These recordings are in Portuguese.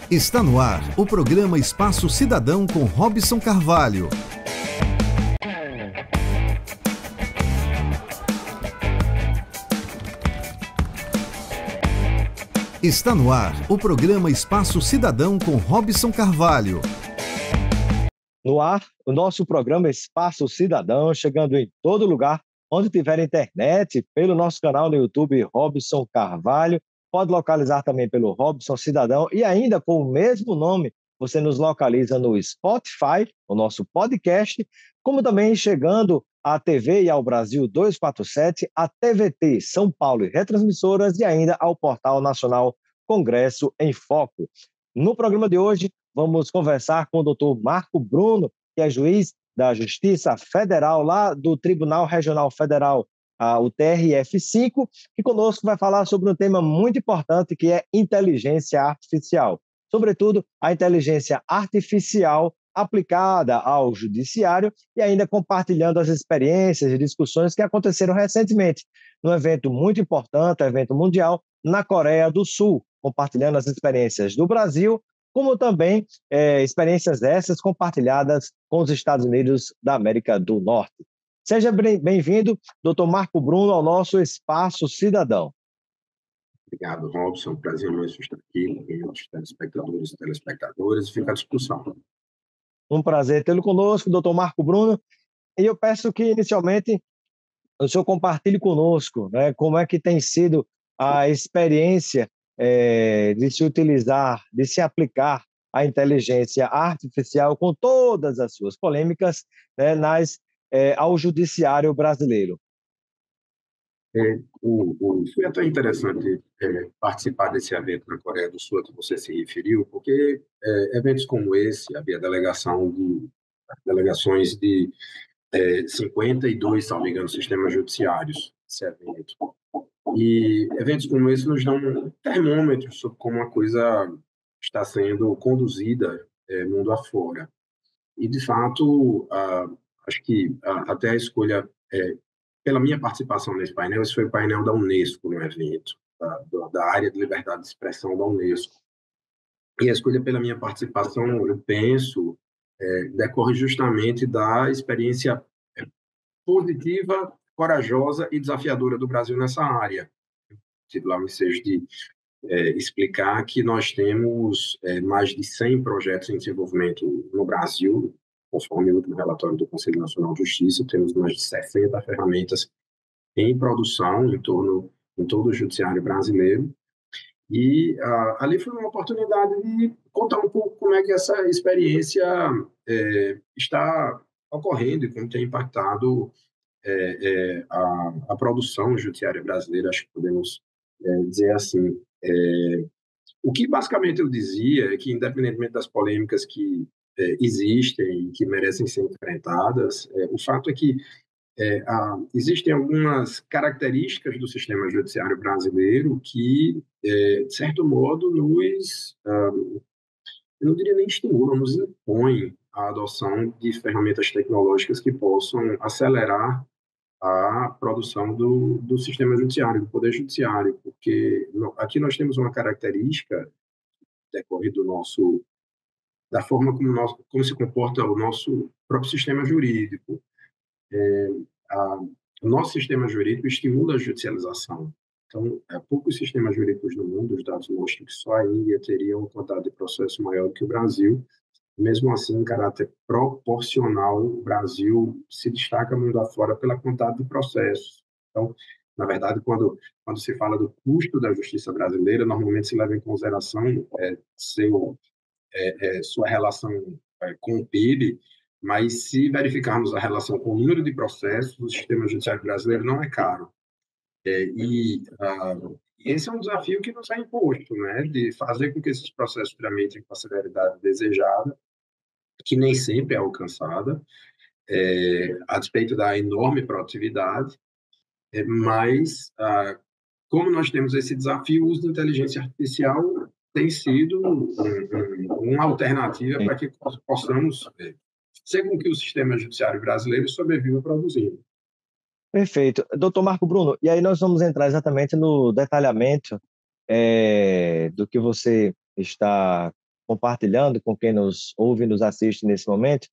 Está no ar o programa Espaço Cidadão com Robson Carvalho. Está no ar o programa Espaço Cidadão com Robson Carvalho. No ar, o nosso programa Espaço Cidadão, chegando em todo lugar onde tiver internet, pelo nosso canal no YouTube Robson Carvalho. Pode localizar também pelo Robson Cidadão e ainda com o mesmo nome, você nos localiza no Spotify, o nosso podcast, como também chegando à TV e ao Brasil 247, à TVT São Paulo e retransmissoras e ainda ao portal nacional Congresso em Foco. No programa de hoje, vamos conversar com o doutor Marco Bruno, que é juiz da Justiça Federal lá do Tribunal Regional Federal, o TRF5, que conosco vai falar sobre um tema muito importante que é inteligência artificial. Sobretudo, a inteligência artificial aplicada ao judiciário e ainda compartilhando as experiências e discussões que aconteceram recentemente num evento muito importante, evento mundial, na Coreia do Sul, compartilhando as experiências do Brasil, como também experiências essas compartilhadas com os Estados Unidos da América do Norte. Seja bem-vindo, doutor Marco Bruno, ao nosso Espaço Cidadão. Obrigado, Robson. Prazer imenso estar aqui com os telespectadores e telespectadoras e fica à discussão. Um prazer tê-lo conosco, doutor Marco Bruno. E eu peço que, inicialmente, o senhor compartilhe conosco, né, como é que tem sido a experiência de se utilizar, de se aplicar a inteligência artificial com todas as suas polêmicas, né, ao judiciário brasileiro. Foi até interessante participar desse evento na Coreia do Sul que você se referiu, porque eventos como esse, havia delegações de 52, se não me engano, sistemas judiciários, esse evento. E eventos como esse nos dão um termômetro sobre como a coisa está sendo conduzida mundo afora. E, de fato, acho que até a escolha, pela minha participação nesse painel, esse foi o painel da Unesco no evento, da área de liberdade de expressão da Unesco. E a escolha pela minha participação, eu penso, decorre justamente da experiência positiva, corajosa e desafiadora do Brasil nessa área. Tive lá o ensejo de explicar que nós temos mais de 100 projetos em desenvolvimento no Brasil, conforme o último relatório do Conselho Nacional de Justiça, temos mais de 60 ferramentas em produção em todo o judiciário brasileiro. E ali foi uma oportunidade de contar um pouco como é que essa experiência está ocorrendo e como tem impactado a produção judiciária brasileira, acho que podemos dizer assim. O que basicamente eu dizia é que, independentemente das polêmicas que existem e que merecem ser enfrentadas, o fato é que existem algumas características do sistema judiciário brasileiro que, de certo modo, eu não diria nem estimulam, nos impõem a adoção de ferramentas tecnológicas que possam acelerar a produção do sistema judiciário, do poder judiciário, porque aqui nós temos uma característica decorre da forma como se comporta o nosso próprio sistema jurídico. O nosso sistema jurídico estimula a judicialização. Então, poucos sistemas jurídicos no mundo, os dados mostram que só a Índia teria uma quantidade de processo maior do que o Brasil. Mesmo assim, em caráter proporcional, o Brasil se destaca mundo afora pela quantidade de processos. Então, na verdade, quando se fala do custo da justiça brasileira, normalmente se leva em consideração sua relação com o PIB, mas se verificarmos a relação com o número de processos, o sistema judiciário brasileiro não é caro. Esse é um desafio que nos é imposto, né, de fazer com que esses processos tramitem com a celeridade desejada, que nem sempre é alcançada, a despeito da enorme produtividade, mas, como nós temos esse desafio, o uso da inteligência artificial tem sido uma alternativa para que possamos fazer com que o sistema judiciário brasileiro sobreviva produzindo. Perfeito. Doutor Marco Bruno, e aí nós vamos entrar exatamente no detalhamento do que você está compartilhando com quem nos ouve e nos assiste nesse momento,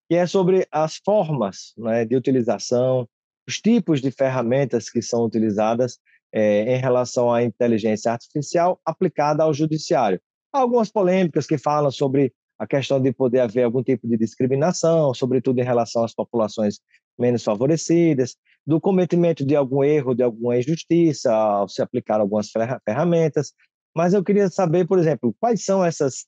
que é sobre as formas, né, de utilização, os tipos de ferramentas que são utilizadas em relação à inteligência artificial aplicada ao judiciário. Há algumas polêmicas que falam sobre a questão de poder haver algum tipo de discriminação, sobretudo em relação às populações menos favorecidas, do cometimento de algum erro, de alguma injustiça ao se aplicar algumas ferramentas. Mas eu queria saber, por exemplo, quais são essas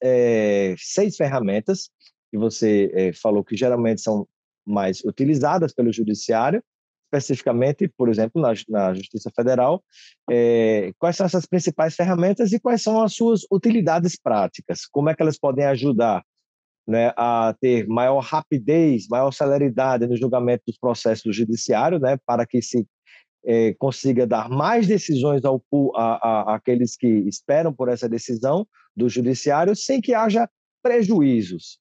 6 ferramentas que você falou que geralmente são mais utilizadas pelo judiciário, especificamente, por exemplo, na Justiça Federal. Quais são essas principais ferramentas e quais são as suas utilidades práticas? Como é que elas podem ajudar, né, a ter maior rapidez, maior celeridade no julgamento dos processos do judiciário, né, para que se consiga dar mais decisões àqueles que esperam por essa decisão do judiciário, sem que haja prejuízos.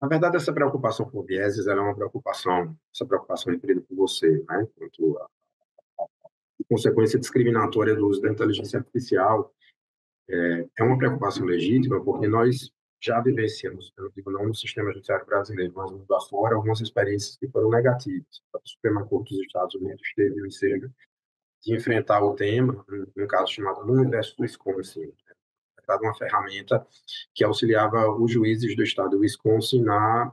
Na verdade, essa preocupação com vieses, ela é uma preocupação, essa preocupação referida por você, né, quanto a consequência discriminatória do uso da inteligência artificial, é uma preocupação legítima, porque nós já vivenciamos, eu digo não no sistema judiciário brasileiro, mas no mundo afora, algumas experiências que foram negativas. A Suprema Corte dos Estados Unidos teve o ensejo de enfrentar o tema, num caso chamado Lume versus Wisconsin, uma ferramenta que auxiliava os juízes do estado do Wisconsin na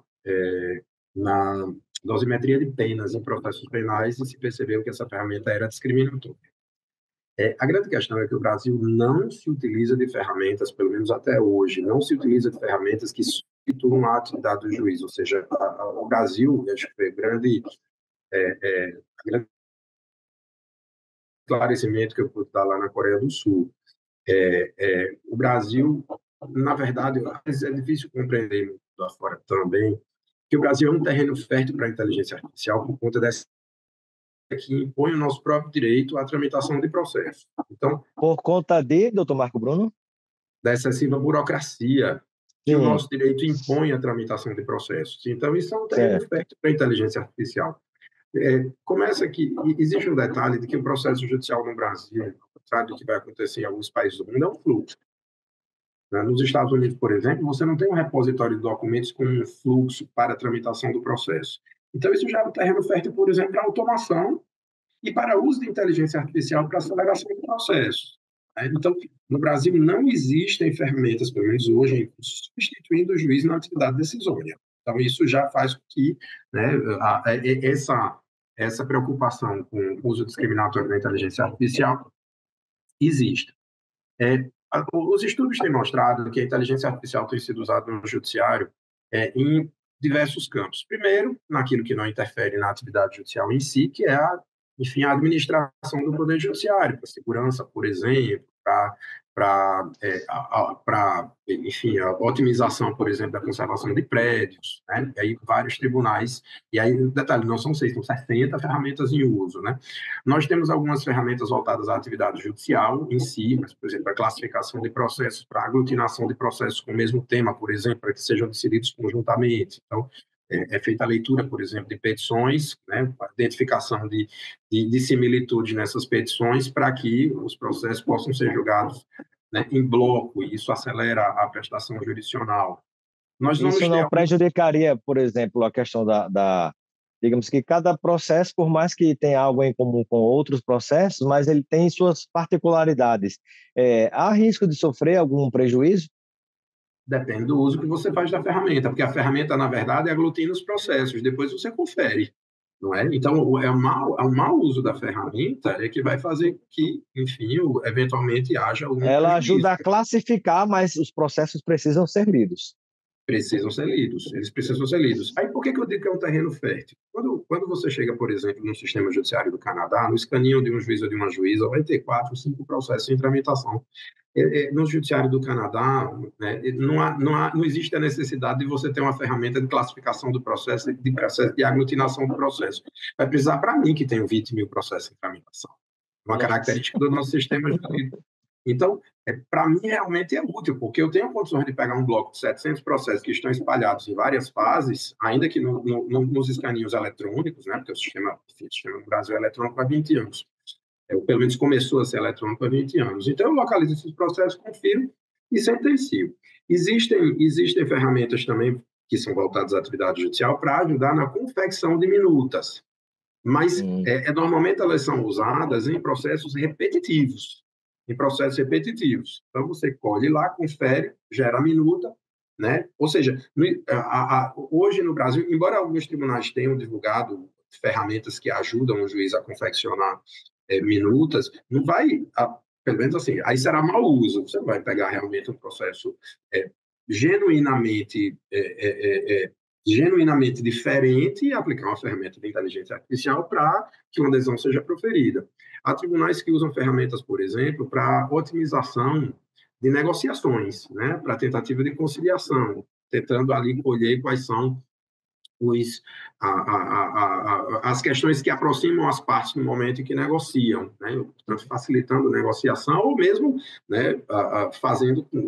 dosimetria de penas em processos penais, e se percebeu que essa ferramenta era discriminatória. A grande questão é que o Brasil não se utiliza de ferramentas, pelo menos até hoje, não se utiliza de ferramentas que substituam a atividade do juiz, ou seja, o Brasil, acho que foi grande esclarecimento que eu pude dar lá na Coreia do Sul. O Brasil, na verdade, é difícil compreender muito lá fora também, que o Brasil é um terreno fértil para a inteligência artificial por conta dessa que impõe o nosso próprio direito à tramitação de processos. Então, por conta de, doutor Marco Bruno? Da excessiva burocracia que o nosso direito impõe à tramitação de processos. Então, isso é um terreno fértil para a inteligência artificial. Começa que existe um detalhe de que o processo judicial no Brasil, ao contrário do que vai acontecer em alguns países do mundo, é um fluxo. Nos Estados Unidos, por exemplo, você não tem um repositório de documentos com um fluxo para a tramitação do processo. Então, isso já é um terreno fértil, por exemplo, para automação e para uso de inteligência artificial para aceleração do processo. Então, no Brasil, não existem ferramentas, pelo menos hoje, substituindo o juiz na atividade decisória. Então, isso já faz com que, né, essa preocupação com o uso discriminatório da inteligência artificial exista. Os estudos têm mostrado que a inteligência artificial tem sido usada no judiciário em diversos campos. Primeiro, naquilo que não interfere na atividade judicial em si, que é a administração do poder judiciário, para segurança, por exemplo, para enfim, a otimização, por exemplo, da conservação de prédios, né? E aí vários tribunais, e aí, detalhe, não são 6, são 60 ferramentas em uso, né? Nós temos algumas ferramentas voltadas à atividade judicial em si, mas, por exemplo, a classificação de processos, para aglutinação de processos com o mesmo tema, por exemplo, para que sejam decididos conjuntamente. Então, é feita a leitura, por exemplo, de petições, né, a identificação de similitude nessas petições para que os processos possam ser julgados, né, em bloco, e isso acelera a prestação jurisdicional. Isso não prejudicaria, por exemplo, a questão digamos que cada processo, por mais que tenha algo em comum com outros processos, mas ele tem suas particularidades. Há risco de sofrer algum prejuízo? Depende do uso que você faz da ferramenta, porque a ferramenta, na verdade, aglutina os processos, depois você confere, não é? Então, um mau uso da ferramenta é que vai fazer que, enfim, eventualmente haja algum Ela prejuízo. ajuda a classificar, mas os processos precisam ser lidos. Precisam ser lidos, eles precisam ser lidos. Aí, por que eu digo que é um terreno fértil? Quando você chega, por exemplo, no sistema judiciário do Canadá, no escaninho de um juiz ou de uma juíza, vai ter 4, 5 processos em tramitação. No judiciário do Canadá, né, não existe a necessidade de você ter uma ferramenta de classificação do processo, de aglutinação do processo. Vai precisar para mim, que tenho 20 mil processos em tramitação. Uma característica do nosso sistema jurídico. Então, para mim, realmente é útil, porque eu tenho condições de pegar um bloco de 700 processos que estão espalhados em várias fases, ainda que nos escaninhos eletrônicos, né, porque o sistema no Brasil é eletrônico há 20 anos. Pelo menos começou a ser eletrônico há 20 anos. Então, eu localizo esses processos, confiro e sentencio. Existem ferramentas também que são voltadas à atividade judicial para ajudar na confecção de minutas, mas normalmente elas são usadas em processos repetitivos. Então, você colhe lá, confere, gera a minuta, né? Ou seja, hoje no Brasil, embora alguns tribunais tenham divulgado ferramentas que ajudam o juiz a confeccionar minutas, não vai, pelo menos assim, aí será mau uso. Você vai pegar realmente um processo genuinamente diferente e aplicar uma ferramenta de inteligência artificial para que uma decisão seja proferida. Há tribunais que usam ferramentas, por exemplo, para otimização de negociações, né, para tentativa de conciliação, tentando ali colher quais são as questões que aproximam as partes no momento em que negociam, né? Portanto, facilitando a negociação ou mesmo, né,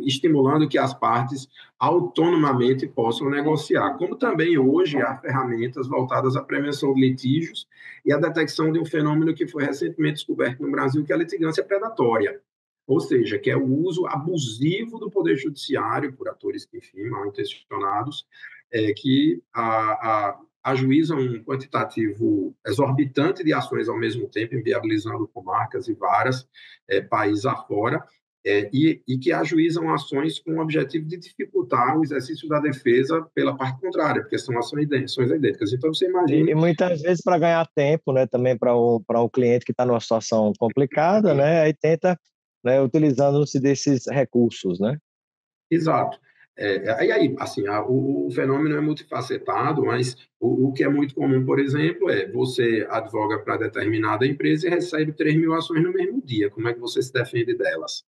estimulando que as partes autonomamente possam negociar. Como também hoje há ferramentas voltadas à prevenção de litígios e à detecção de um fenômeno que foi recentemente descoberto no Brasil, que é a litigância predatória. Ou seja, que é o uso abusivo do poder judiciário por atores que, enfim, mal intencionados, que ajuizam um quantitativo exorbitante de ações ao mesmo tempo, inviabilizando comarcas e varas país afora, e que ajuizam ações com o objetivo de dificultar o exercício da defesa pela parte contrária, porque são ações idênticas. Então, você imagina... E muitas vezes para ganhar tempo, né, também para o cliente que está numa situação complicada, né, aí tenta, né, utilizando-se desses recursos, né? Exato. Aí, assim, o fenômeno é multifacetado, mas o que é muito comum, por exemplo, você advoga para determinada empresa e recebe 3.000 ações no mesmo dia. Como é que você se defende delas?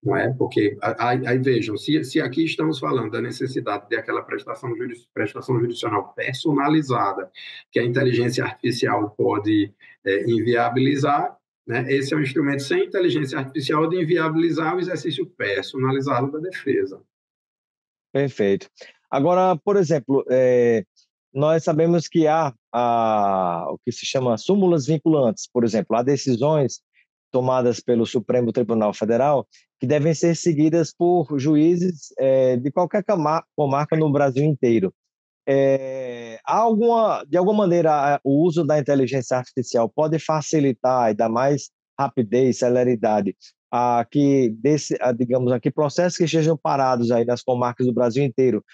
Não é? Porque, aí vejam, se aqui estamos falando da necessidade de aquela prestação jurisdicional personalizada, que a inteligência artificial pode inviabilizar, né? Esse é um instrumento sem inteligência artificial de inviabilizar o exercício personalizado da defesa. Perfeito. Agora, por exemplo, nós sabemos que há o que se chama súmulas vinculantes, por exemplo, há decisões tomadas pelo Supremo Tribunal Federal que devem ser seguidas por juízes de qualquer comarca no Brasil inteiro. De alguma maneira, o uso da inteligência artificial pode facilitar e dar mais rapidez, celeridade digamos aqui, processos que estejam parados aí nas comarcas do Brasil inteiro,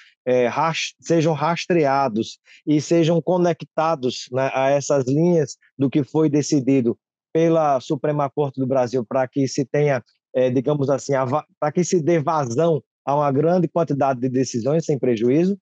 sejam rastreados e sejam conectados, né, a essas linhas do que foi decidido pela Suprema Corte do Brasil, para que se tenha, digamos assim, para que se dê vazão a uma grande quantidade de decisões sem prejuízo?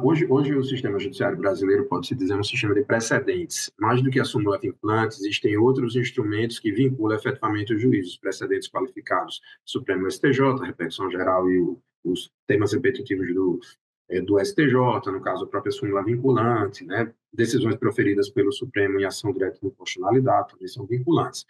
Hoje o sistema judiciário brasileiro pode-se dizer um sistema de precedentes. Mais do que a súmula vinculante, existem outros instrumentos que vinculam efetivamente os juízes, precedentes qualificados, Supremo STJ, repercussão geral e os temas repetitivos do STJ, no caso a própria súmula vinculante, né? Decisões proferidas pelo Supremo em ação direta de inconstitucionalidade, também são vinculantes.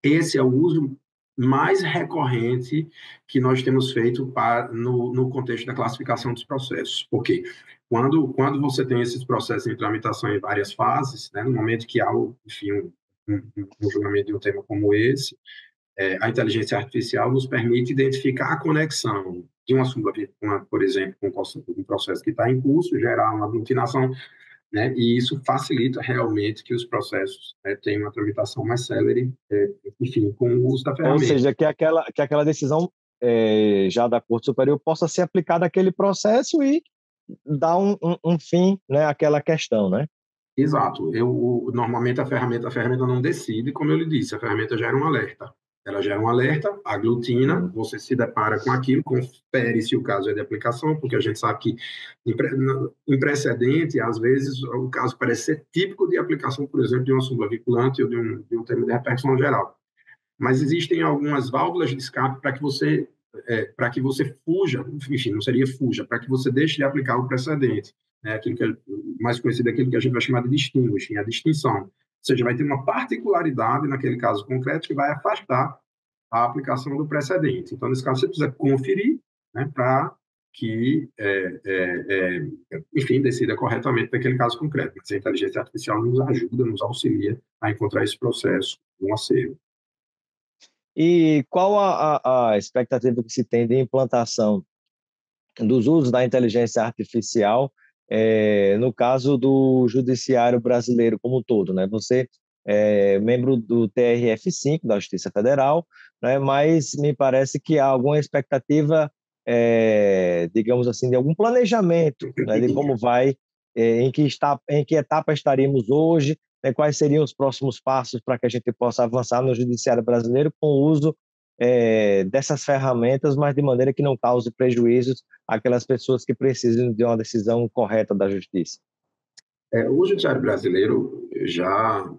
Esse é o uso mais recorrente que nós temos feito no contexto da classificação dos processos. Porque quando você tem esses processos em tramitação em várias fases, né, no momento que há, enfim, um julgamento de um tema como esse, a inteligência artificial nos permite identificar a conexão de uma súmula, por exemplo, com um processo que está em curso, gerar uma aglutinação, né? E isso facilita realmente que os processos, né, tenham uma tramitação mais célere, enfim, com o uso da ferramenta. Ou seja, que aquela decisão já da Corte Superior possa ser aplicada àquele processo e dar um fim, né, àquela questão, né? Exato. Normalmente a ferramenta não decide, como eu lhe disse, a ferramenta gera um alerta. Ela gera um alerta, aglutina, você se depara com aquilo, confere se o caso é de aplicação, porque a gente sabe que em precedente, às vezes, o caso parece ser típico de aplicação, por exemplo, de uma súmula vinculante ou de um termo de repercussão geral. Mas existem algumas válvulas de escape para que você fuja, enfim, não seria fuja, para que você deixe de aplicar o precedente, né? Aquilo que é mais conhecido, aquilo que a gente vai chamar de distinguishing, a distinção. Ou seja, vai ter uma particularidade naquele caso concreto que vai afastar a aplicação do precedente. Então, nesse caso, você precisa conferir, né, para que, enfim, decida corretamente naquele caso concreto. Mas a inteligência artificial nos ajuda, nos auxilia a encontrar esse processo, um acervo. E qual a expectativa que se tem de implantação dos usos da inteligência artificial, no caso do judiciário brasileiro como um todo, né? Você é membro do TRF5, da Justiça Federal, né? Mas me parece que há alguma expectativa, digamos assim, de algum planejamento, né? De como vai, em que etapa estaríamos hoje, né? Quais seriam os próximos passos para que a gente possa avançar no judiciário brasileiro com o uso dessas ferramentas, mas de maneira que não cause prejuízos àquelas pessoas que precisam de uma decisão correta da justiça. O judiciário brasileiro já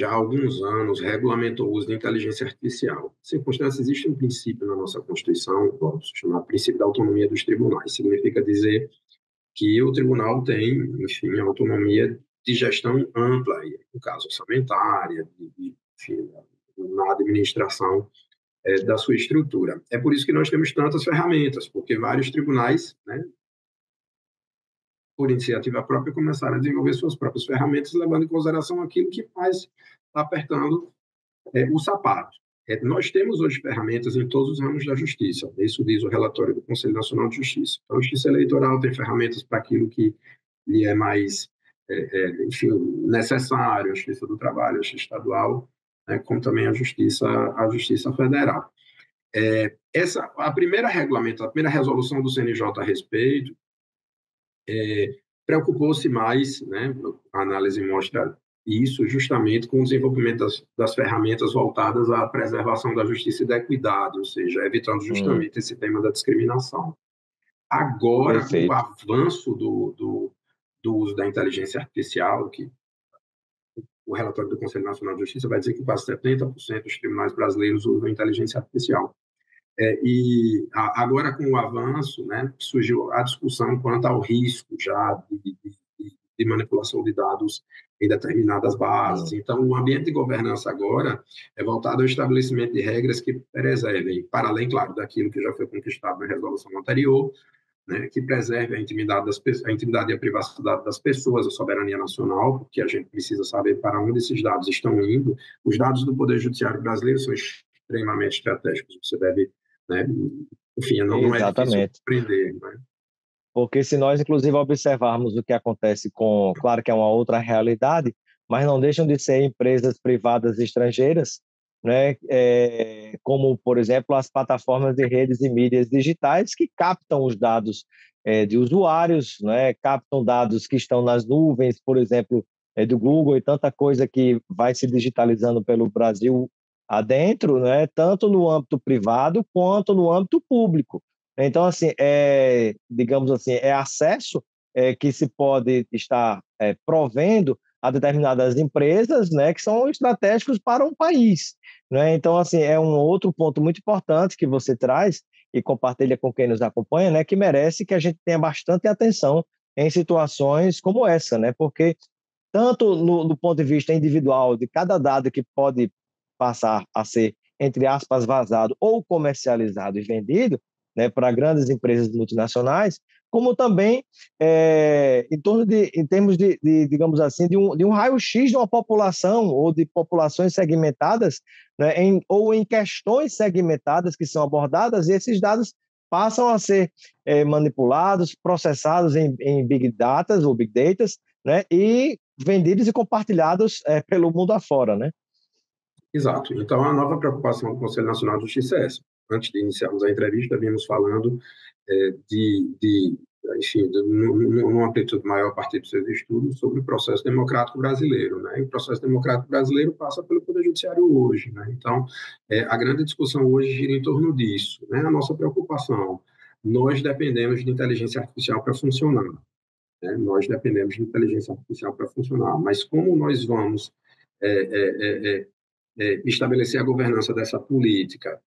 há alguns anos regulamentou o uso de inteligência artificial. Circunstância, existe um princípio na nossa Constituição, chamado princípio da autonomia dos tribunais. Significa dizer que o tribunal tem, enfim, autonomia de gestão ampla, no caso orçamentária, enfim, na administração da sua estrutura. É por isso que nós temos tantas ferramentas, porque vários tribunais, né, por iniciativa própria, começaram a desenvolver suas próprias ferramentas, levando em consideração aquilo que mais está apertando o sapato. Nós temos hoje ferramentas em todos os ramos da justiça, isso diz o relatório do Conselho Nacional de Justiça. Então, a Justiça Eleitoral tem ferramentas para aquilo que lhe é mais, enfim, necessário, a Justiça do Trabalho, a Justiça Estadual, né, como também a Justiça Federal. A primeira resolução do CNJ a respeito preocupou-se mais, né, a análise mostra isso justamente com o desenvolvimento das ferramentas voltadas à preservação da justiça e da equidade, ou seja, evitando justamente esse tema da discriminação. Agora, Perfeito. o avanço do uso da inteligência artificial, que o relatório do Conselho Nacional de Justiça vai dizer que quase 70% dos tribunais brasileiros usam inteligência artificial. Agora, com o avanço, né, surgiu a discussão quanto ao risco já de manipulação de dados em determinadas bases. Então, o ambiente de governança agora é voltado ao estabelecimento de regras que preservem, para além, claro, daquilo que já foi conquistado na resolução anterior, né, que preserve a intimidade e a privacidade das pessoas, a soberania nacional, porque a gente precisa saber para onde esses dados estão indo. Os dados do Poder Judiciário brasileiro são extremamente estratégicos. Você deve, né, enfim, não é difícil compreender, né? Porque se nós, inclusive, observarmos o que acontece claro que é uma outra realidade, mas não deixam de ser empresas privadas estrangeiras, né? Como, por exemplo, as plataformas de redes e mídias digitais que captam os dados de usuários, né? Captam dados que estão nas nuvens, por exemplo, do Google e tanta coisa que vai se digitalizando pelo Brasil adentro, né? Tanto no âmbito privado quanto no âmbito público. Então, assim, digamos assim, acesso que se pode estar provendo a determinadas empresas, né, que são estratégicos para um país, né? Então, assim, é um outro ponto muito importante que você traz e compartilha com quem nos acompanha, né, que merece que a gente tenha bastante atenção em situações como essa, né? Porque tanto do ponto de vista individual de cada dado que pode passar a ser, entre aspas, vazado ou comercializado e vendido, né, para grandes empresas multinacionais, como também em termos de digamos assim, de um raio-x de uma população ou de populações segmentadas, né, ou em questões segmentadas que são abordadas, e esses dados passam a ser manipulados, processados em big data ou big data, né, e vendidos e compartilhados pelo mundo afora, né? Exato. Então, a nova preocupação do Conselho Nacional de Justiça é essa. Antes de iniciarmos a entrevista, vimos falando enfim, numa amplitude maior a partir dos seus estudos sobre o processo democrático brasileiro, né? E o processo democrático brasileiro passa pelo Poder Judiciário hoje, né? Então, a grande discussão hoje gira em torno disso, né? A nossa preocupação, nós dependemos de inteligência artificial para funcionar, né? Nós dependemos de inteligência artificial para funcionar, mas como nós vamos estabelecer a governança dessa política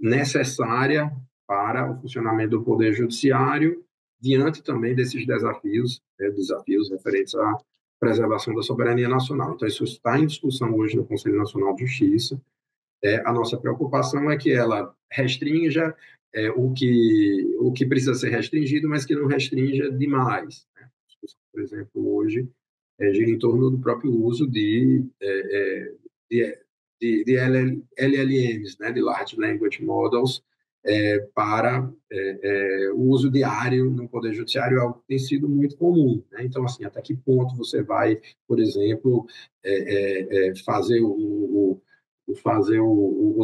necessária para o funcionamento do Poder Judiciário, diante também desses desafios referentes à preservação da soberania nacional. Então, isso está em discussão hoje no Conselho Nacional de Justiça. A nossa preocupação é que ela restrinja o que precisa ser restringido, mas que não restrinja demais, né? Por exemplo, hoje gira em torno do próprio uso de, de LLMs, né, de Large Language Models, para o uso diário no Poder Judiciário, é algo que tem sido muito comum, né? Então, assim, até que ponto você vai, por exemplo, fazer o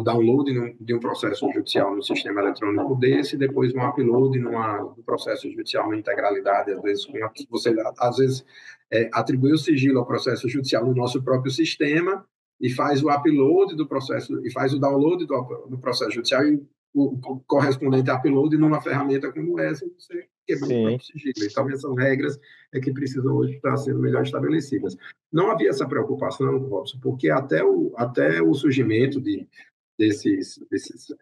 download de um processo judicial no sistema eletrônico desse, depois um upload do processo judicial na integralidade, às vezes você atribui o sigilo ao processo judicial no nosso próprio sistema e faz o upload do processo, e faz o download do processo judicial e o correspondente upload numa ferramenta como essa, você quebrou o próprio sigilo. Então, essas regras que precisam hoje estar sendo melhor estabelecidas. Não havia essa preocupação, Robson, porque até o surgimento desses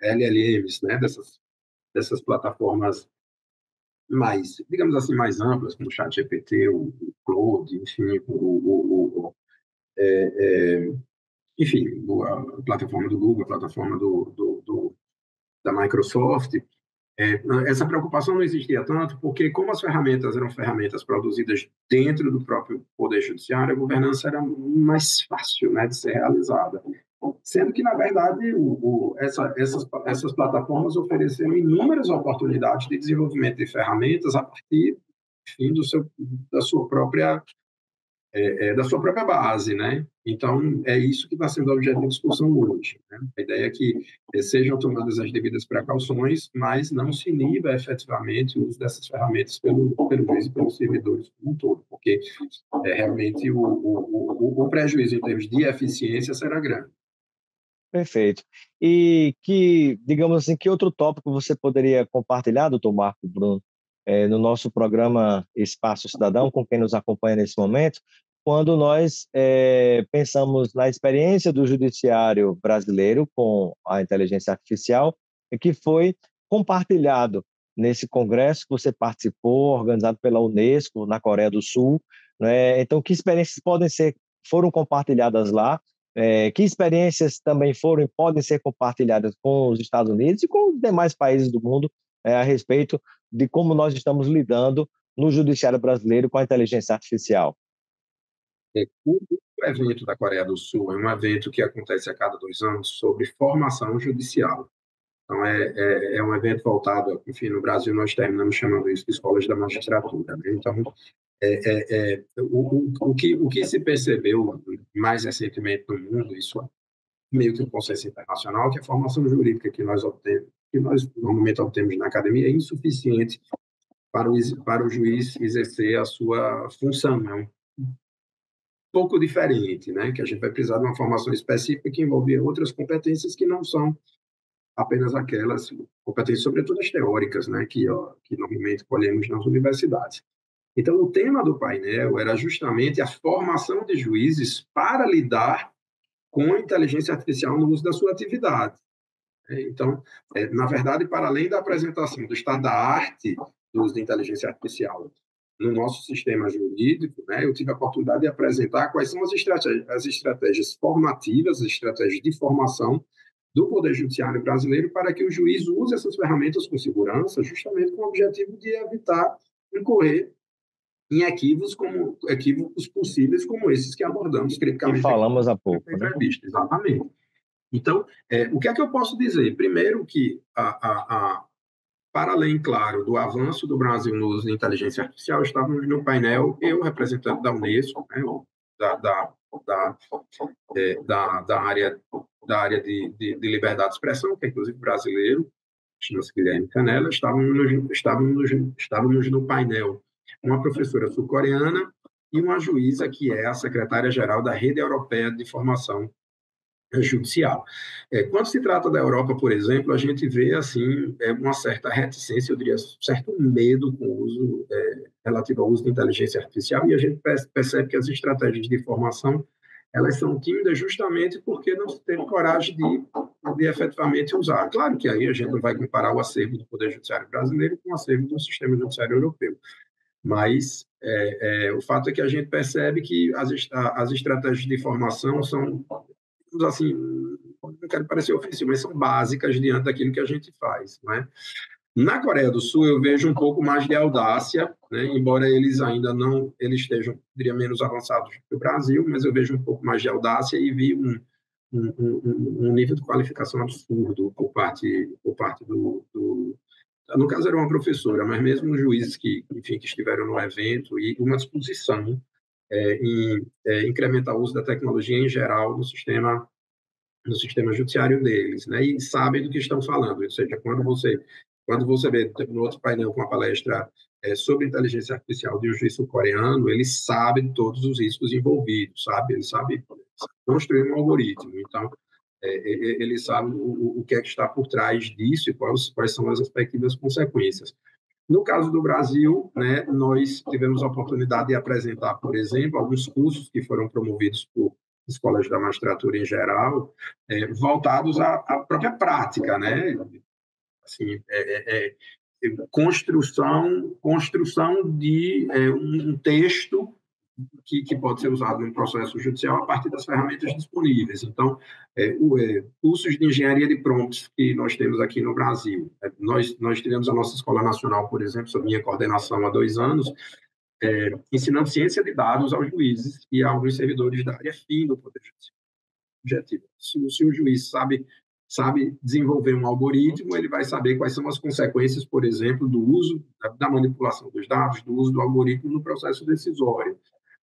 LLMs, né, dessas plataformas mais, digamos assim, mais amplas, como o ChatGPT, o Claude, enfim, enfim, a plataforma do Google, a plataforma da Microsoft, essa preocupação não existia tanto, porque como as ferramentas eram ferramentas produzidas dentro do próprio Poder Judiciário, a governança era mais fácil, né, de ser realizada. Sendo que, na verdade, essas plataformas ofereceram inúmeras oportunidades de desenvolvimento de ferramentas a partir, enfim, da sua própria base, né? Então, é isso que está sendo objeto de discussão hoje, né? A ideia é que sejam tomadas as devidas precauções, mas não se iniba efetivamente o uso dessas ferramentas pelo juiz e pelos servidores como um todo, porque realmente o prejuízo em termos de eficiência será grande. Perfeito. E digamos assim, que outro tópico você poderia compartilhar, doutor Marco Bruno, no nosso programa Espaço Cidadão, com quem nos acompanha nesse momento, quando nós pensamos na experiência do judiciário brasileiro com a inteligência artificial, que foi compartilhado nesse congresso que você participou, organizado pela Unesco, na Coreia do Sul, né? Então, que experiências foram compartilhadas lá? Que experiências também foram e podem ser compartilhadas com os Estados Unidos e com os demais países do mundo a respeito de como nós estamos lidando no judiciário brasileiro com a inteligência artificial? O evento da Coreia do Sul é um evento que acontece a cada 2 anos sobre formação judicial. Então, é um evento voltado, enfim, no Brasil nós terminamos chamando isso de escolas da magistratura, né? Então, o que se percebeu mais recentemente no mundo, isso é meio que um consenso internacional, que a formação jurídica que nós normalmente obtemos na academia é insuficiente para o juiz exercer a sua função, né? Um pouco diferente, né? Que a gente vai precisar de uma formação específica que envolve outras competências que não são apenas aquelas competências, sobretudo as teóricas, né? Que normalmente colhemos nas universidades. Então, o tema do painel era justamente a formação de juízes para lidar com a inteligência artificial no uso da sua atividade. Então, na verdade, para além da apresentação do estado da arte do uso da inteligência artificial no nosso sistema jurídico, né, eu tive a oportunidade de apresentar quais são as estratégias formativas, as estratégias de formação do Poder Judiciário brasileiro para que o juiz use essas ferramentas com segurança, justamente com o objetivo de evitar incorrer em equívocos possíveis como esses que abordamos criticamente. Que falamos há pouco, né? Entrevista, exatamente. Então, o que é que eu posso dizer? Primeiro que, para além, claro, do avanço do Brasil no uso de inteligência artificial, estávamos no painel, eu, representante da Unesco, né, da área de liberdade de expressão, que é inclusive brasileiro, chama-se Guilherme Canella, estávamos no painel uma professora sul-coreana e uma juíza que é a secretária-geral da Rede Europeia de Formação Judicial. Quando se trata da Europa, por exemplo, a gente vê assim uma certa reticência, eu diria, certo medo com o uso relativo ao uso de inteligência artificial, e a gente percebe que as estratégias de formação elas são tímidas justamente porque não se teve coragem de efetivamente usar. Claro que aí a gente não vai comparar o acervo do Poder Judiciário brasileiro com o acervo do sistema judiciário europeu, mas o fato é que a gente percebe que as estratégias de formação são, assim, quero parecer ofensivo, mas são básicas diante daquilo que a gente faz, né? Na Coreia do Sul, eu vejo um pouco mais de audácia, né? Embora eles ainda não, eles estejam, diria, menos avançados que o Brasil, mas eu vejo um pouco mais de audácia e vi um nível de qualificação absurdo por parte no caso era uma professora, mas mesmo os juízes que, enfim, que estiveram no evento, e uma disposição em incrementar o uso da tecnologia em geral no sistema judiciário deles, né? E sabem do que estão falando. Ou seja, quando você vê no outro painel com uma palestra sobre inteligência artificial de um juiz sul-coreano, ele sabe de todos os riscos envolvidos, sabe? Ele sabe construir um algoritmo. Então, ele sabe o que é que está por trás disso e quais são as respectivas consequências. No caso do Brasil, né, nós tivemos a oportunidade de apresentar, por exemplo, alguns cursos que foram promovidos por escolas da magistratura em geral, voltados à própria prática, né? Assim, construção de um texto que pode ser usado no processo judicial a partir das ferramentas disponíveis. Então, cursos de engenharia de prompts que nós temos aqui no Brasil. Nós tivemos a nossa Escola Nacional, por exemplo, sob minha coordenação há 2 anos, ensinando ciência de dados aos juízes e a alguns servidores da área fim do Poder Judiciário. Objetivo. Se o juiz sabe desenvolver um algoritmo, ele vai saber quais são as consequências, por exemplo, do uso da manipulação dos dados, do uso do algoritmo no processo decisório,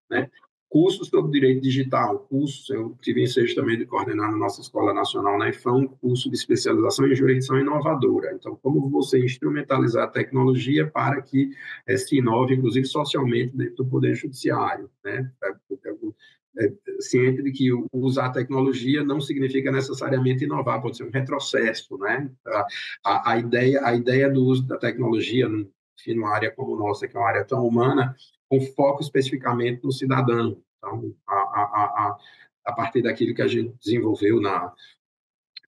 né? Cursos sobre direito digital, eu tive ensejo também de coordenar na nossa Escola Nacional, na IFAM, curso de especialização em jurisdição inovadora. Então, como você instrumentalizar a tecnologia para que se inove, inclusive socialmente, dentro do Poder Judiciário, né? Ciente de que usar a tecnologia não significa necessariamente inovar, pode ser um retrocesso, né? A ideia do uso da tecnologia, enfim, numa área como a nossa, que é uma área tão humana, com foco especificamente no cidadão. Então, a partir daquilo que a gente desenvolveu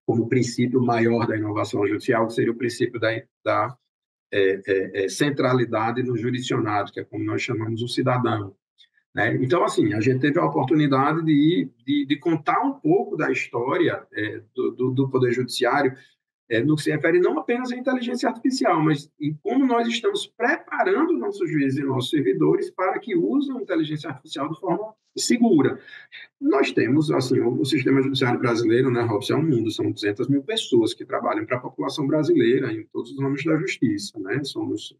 como princípio maior da inovação judicial, que seria o princípio da centralidade no jurisdicionado, que é como nós chamamos o cidadão, né? Então, assim, a gente teve a oportunidade de contar um pouco da história do Poder Judiciário, no que se refere não apenas à inteligência artificial, mas em como nós estamos preparando nossos juízes e nossos servidores para que usem a inteligência artificial de forma segura. Nós temos, assim, o sistema judiciário brasileiro, né, Robson, é um mundo, são 200 mil pessoas que trabalham para a população brasileira em todos os ramos da justiça, né? Somos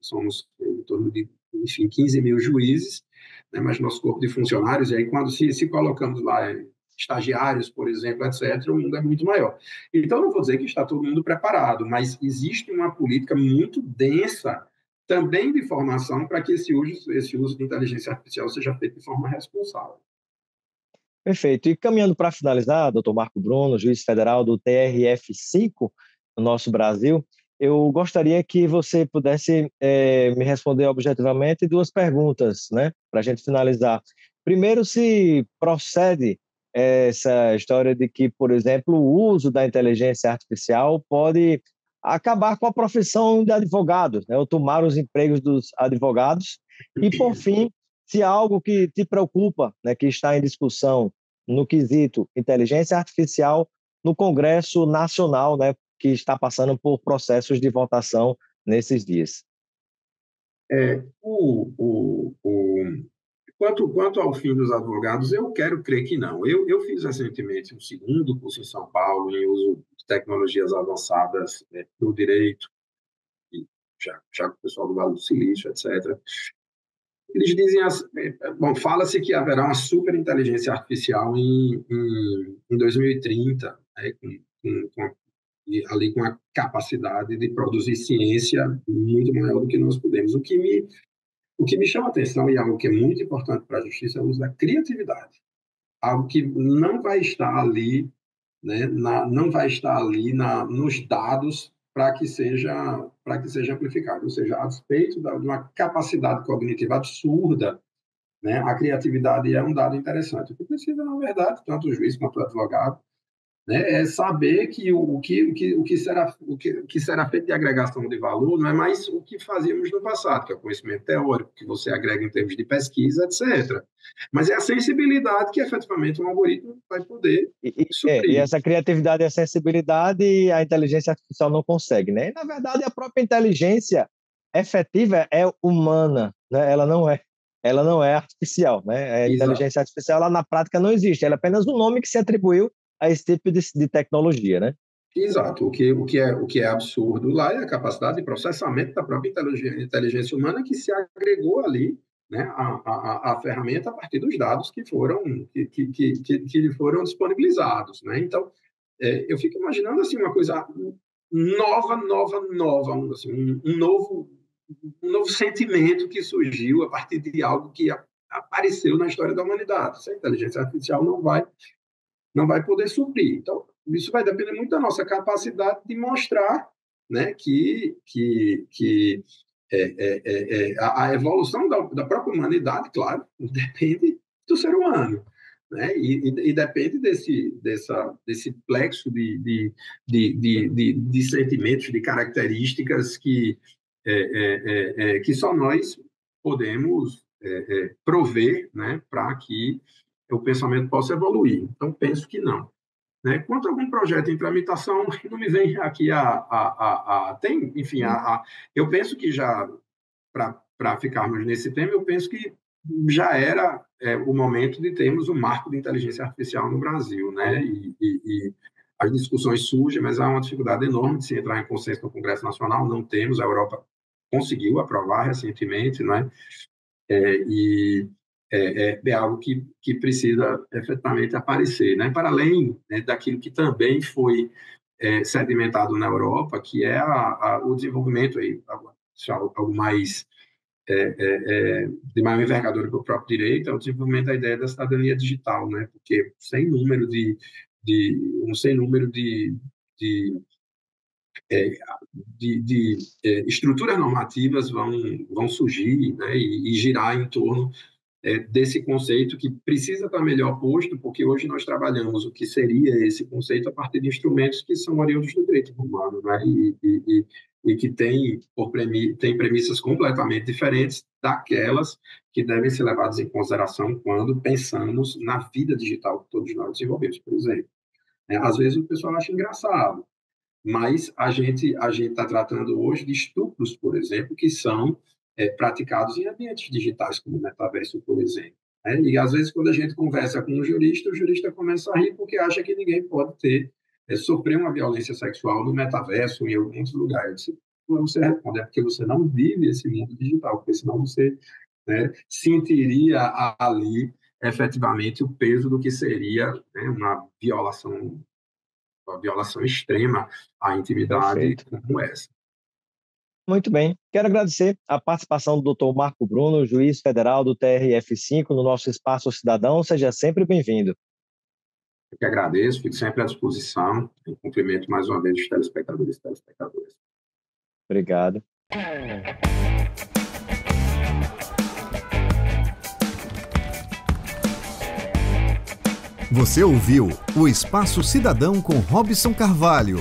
em torno de, enfim, 15 mil juízes, né, mas nosso corpo de funcionários, e aí quando se colocamos lá estagiários, por exemplo, etc., o mundo é muito maior. Então, não vou dizer que está todo mundo preparado, mas existe uma política muito densa também de formação para que esse uso de inteligência artificial seja feito de forma responsável. Perfeito. E caminhando para finalizar, doutor Marco Bruno, juiz federal do TRF5 no nosso Brasil, eu gostaria que você pudesse me responder objetivamente 2 perguntas, né, para a gente finalizar. Primeiro, se procede essa história de que, por exemplo, o uso da inteligência artificial pode acabar com a profissão de advogados, né, ou tomar os empregos dos advogados. E, por fim, se há algo que te preocupa, né, que está em discussão no quesito inteligência artificial no Congresso Nacional, né, que está passando por processos de votação nesses dias. Quanto ao fim dos advogados, eu quero crer que não. Eu fiz recentemente um segundo curso em São Paulo em uso de tecnologias avançadas no direito, já com o pessoal do Vale do Silício, etc. Eles dizem, fala-se que haverá uma superinteligência artificial em 2030, né, ali com a capacidade de produzir ciência muito maior do que nós podemos. O que me chama a atenção, e algo que é muito importante para a justiça, é o uso da criatividade. Algo que não vai estar ali, né, não vai estar ali nos dados para que seja amplificado. Ou seja, a despeito de uma capacidade cognitiva absurda, né, a criatividade é um dado interessante. O que precisa, na verdade, tanto o juiz quanto o advogado, né, é saber que o que será feito de agregação de valor não é mais o que fazíamos no passado, que é o conhecimento teórico, que você agrega em termos de pesquisa, etc. Mas é a sensibilidade que, efetivamente, um algoritmo vai poder E suprir. essa criatividade e a sensibilidade a inteligência artificial não consegue, né? E, na verdade, a própria inteligência efetiva é humana, né? Ela não é artificial, né? A Exato. inteligência artificial, ela, na prática, não existe. Ela é apenas um nome que se atribuiu a esse tipo de tecnologia, né? Exato. O que é absurdo lá é a capacidade de processamento da própria inteligência humana que se agregou ali, né, a ferramenta a partir dos dados que lhe foram disponibilizados, né? Então, eu fico imaginando assim uma coisa nova, assim, um novo sentimento que surgiu a partir de algo que apareceu na história da humanidade. A inteligência artificial não vai poder suprir. Então, isso vai depender muito da nossa capacidade de mostrar, né, que a evolução da própria humanidade, claro, depende do ser humano, né? E depende desse plexo de sentimentos, de características que só nós podemos prover, né, para que o pensamento possa evoluir. Então, penso que não. Né? Quanto a algum projeto em tramitação, não me vem aqui tem, enfim, eu penso que já, para ficarmos nesse tema, eu penso que já era o momento de termos um marco de inteligência artificial no Brasil, né? E as discussões surgem, mas há uma dificuldade enorme de se entrar em consenso no Congresso Nacional, não temos, a Europa conseguiu aprovar recentemente, né? É algo que precisa efetivamente aparecer, né? Para além, né, daquilo que também foi sedimentado na Europa, que é o desenvolvimento aí, algo mais de maior envergadura para o próprio direito, é o desenvolvimento da ideia da cidadania digital, né? Porque um sem número de, estruturas normativas vão surgir, né? E girar em torno desse conceito que precisa estar melhor posto, porque hoje nós trabalhamos o que seria esse conceito a partir de instrumentos que são oriundos do direito romano, né? E que tem premissas completamente diferentes daquelas que devem ser levadas em consideração quando pensamos na vida digital que todos nós desenvolvemos, por exemplo. Às vezes o pessoal acha engraçado, mas a gente está tratando hoje de estupros, por exemplo, que são praticados em ambientes digitais, como o metaverso, por exemplo. Né? E, às vezes, quando a gente conversa com um jurista, o jurista começa a rir porque acha que ninguém pode sofrer uma violência sexual no metaverso ou em algum outro lugar. Você responde, é porque você não vive esse mundo digital, porque senão você, né, sentiria ali, efetivamente, o peso do que seria, né, uma violação extrema à intimidade Perfeito. como essa. Muito bem. Quero agradecer a participação do Dr. Marco Bruno, juiz federal do TRF5, no nosso Espaço Cidadão. Seja sempre bem-vindo. Eu que agradeço, fico sempre à disposição. Eu cumprimento mais uma vez os telespectadores e telespectadoras. Obrigado. Você ouviu o Espaço Cidadão com Robson Carvalho.